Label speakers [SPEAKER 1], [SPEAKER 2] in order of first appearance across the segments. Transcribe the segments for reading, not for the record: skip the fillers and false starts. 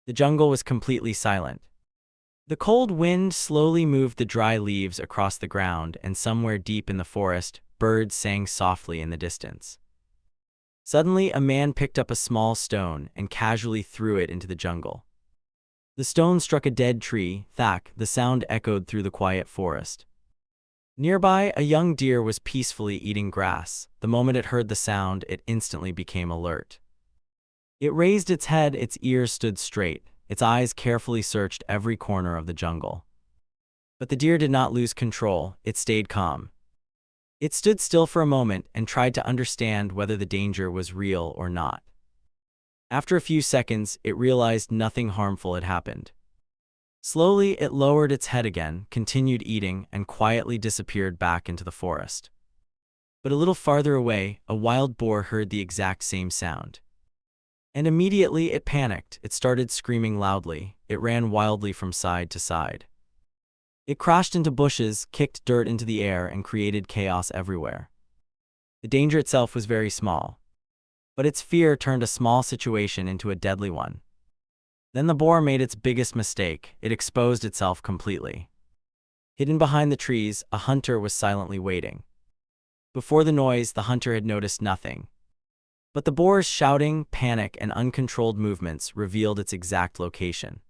[SPEAKER 1] The jungle was completely silent. The cold wind slowly moved the dry leaves across the ground, and somewhere deep in the forest, birds sang softly in the distance. Suddenly, a man picked up a small stone and casually threw it into the jungle. The stone struck a dead tree. Thack, the sound echoed through the quiet forest. Nearby, a young deer was peacefully eating grass. The moment it heard the sound, it instantly became alert. It raised its head, its ears stood straight, its eyes carefully searched every corner of the jungle. But the deer did not lose control, it stayed calm. It stood still for a moment and tried to understand whether the danger was real or not. After a few seconds, it realized nothing harmful had happened. Slowly, it lowered its head again, continued eating, and quietly disappeared back into the forest. But a little farther away, a wild boar heard the exact same sound. And immediately it panicked. It started screaming loudly. It ran wildly from side to side. It crashed into bushes, kicked dirt into the air, and created chaos everywhere. The danger itself was very small, but its fear turned a small situation into a deadly one. Then the boar made its biggest mistake. It exposed itself completely. Hidden behind the trees, a hunter was silently waiting. Before the noise, the hunter had noticed nothing. But the boar's shouting, panic, and uncontrolled movements revealed its exact location.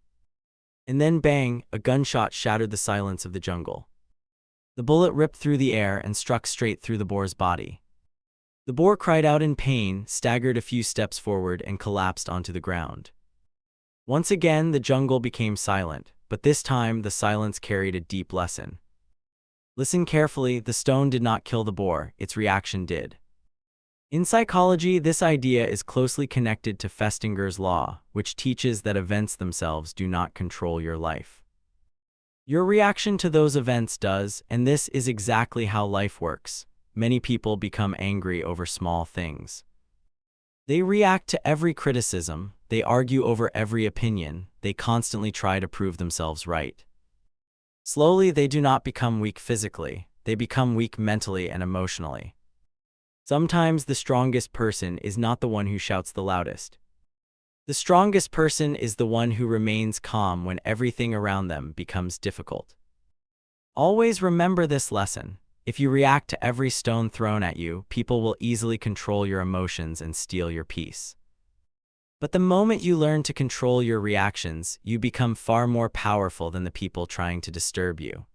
[SPEAKER 1] And then bang, a gunshot shattered the silence of the jungle. The bullet ripped through the air and struck straight through the boar's body. The boar cried out in pain, staggered a few steps forward, and collapsed onto the ground. Once again, the jungle became silent, but this time the silence carried a deep lesson. Listen carefully, the stone did not kill the boar, its reaction did. In psychology, this idea is closely connected to Festinger's law, which teaches that events themselves do not control your life. Your reaction to those events does, and this is exactly how life works. Many people become angry over small things. They react to every criticism, they argue over every opinion, they constantly try to prove themselves right. Slowly, they do not become weak physically, they become weak mentally and emotionally. Sometimes the strongest person is not the one who shouts the loudest. The strongest person is the one who remains calm when everything around them becomes difficult. Always remember this lesson. If you react to every stone thrown at you, people will easily control your emotions and steal your peace. But the moment you learn to control your reactions, you become far more powerful than the people trying to disturb you.